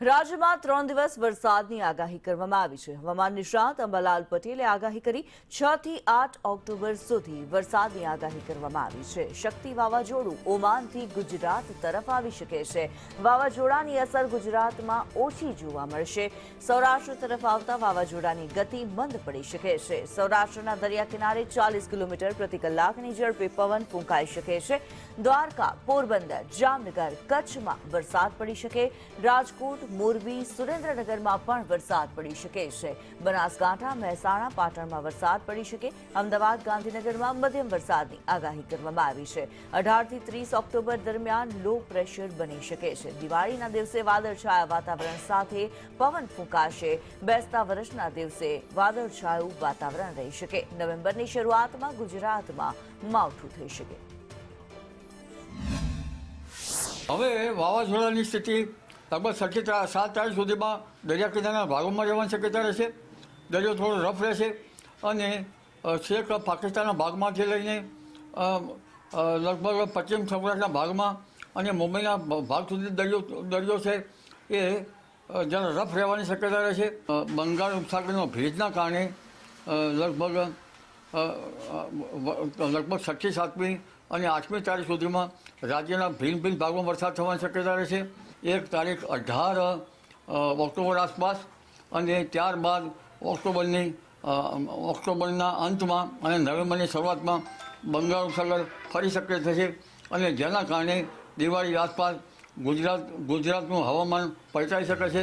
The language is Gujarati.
રાજ્યમાં 3 દિવસ વરસાદની આગાહી કરવામાં આવી છે। હવામાન નિષ્ણાત અંબાલાલ પટેલે આગાહી કરી 6 થી 8 ઓક્ટોબર સુધી વરસાદની આગાહી કરવામાં આવી છે। શક્તિ વાવાઝોડું ઓમાનથી ગુજરાત તરફ આવી શકે છે। વાવાઝોડાની અસર ગુજરાતમાં ઓછી જોવા મળશે। સૌરાષ્ટ્ર તરફ આવતા વાવાઝોડાની ગતિ મંદ પડી શકે છે। સૌરાષ્ટ્રના દરિયા કિનારે 40 કિલોમીટર પ્રતિ કલાકની ઝડપે પવન ફૂંકાઈ શકે છે। દ્વારકા, પોરબંદર, જામનગર, કચ્છમાં વરસાદ પડી શકે। રાજકોટ, મોરબી, સુરેન્દ્રનગરમાં પણ વરસાદ પડી શકે છે। બનાસકાંઠા, મહેસાણા, પાટણમાં વરસાદ પડી શકે। અમદાવાદ, ગાંધીનગરમાં મધ્યમ વરસાદની આગાહી કરવામાં આવી છે। 18 થી 30 ઓક્ટોબર દરમિયાન લો પ્રેશર બની શકે છે। દિવાળીના દિવસે વાદળછાયા વાતાવરણ સાથે પવન ફૂંકાશે। બેસતા વર્ષના દિવસે વાદળછાયું વાતાવરણ રહી શકે। નવેમ્બરની શરૂઆતમાં ગુજરાતમાં માવઠું થઈ શકે। હવે વાવાઝોડાની સ્થિતિ લગભગ 7 તારીખ સુધીમાં દરિયા કિનારાના ભાગોમાં રહેવાની શક્યતા રહેશે। દરિયો થોડો રફ રહેશે અને છેક પાકિસ્તાનના ભાગમાંથી લઈને લગભગ પશ્ચિમ સૌરાષ્ટ્રના ભાગમાં અને મુંબઈના ભાગ સુધી દરિયો છે એ જરા રફ રહેવાની શક્યતા રહેશે। બંગાળ ઉપસાગરનો ભેજના કારણે લગભગ 6મી, 7મી અને 8મી તારીખ સુધીમાં રાજ્યના ભિન્ન ભાગોમાં વરસાદ થવાની શક્યતા રહેશે। 1 તારીખ 18 ઓક્ટોબર આસપાસ અને ત્યારબાદ ઓક્ટોબરના અંતમાં અને નવેમ્બરની શરૂઆતમાં બંગાળ ઉપસાગર ફરી સક્રિય થશે અને જેના કારણે દિવાળી આસપાસ ગુજરાતનું હવામાન પલટાઈ શકે છે।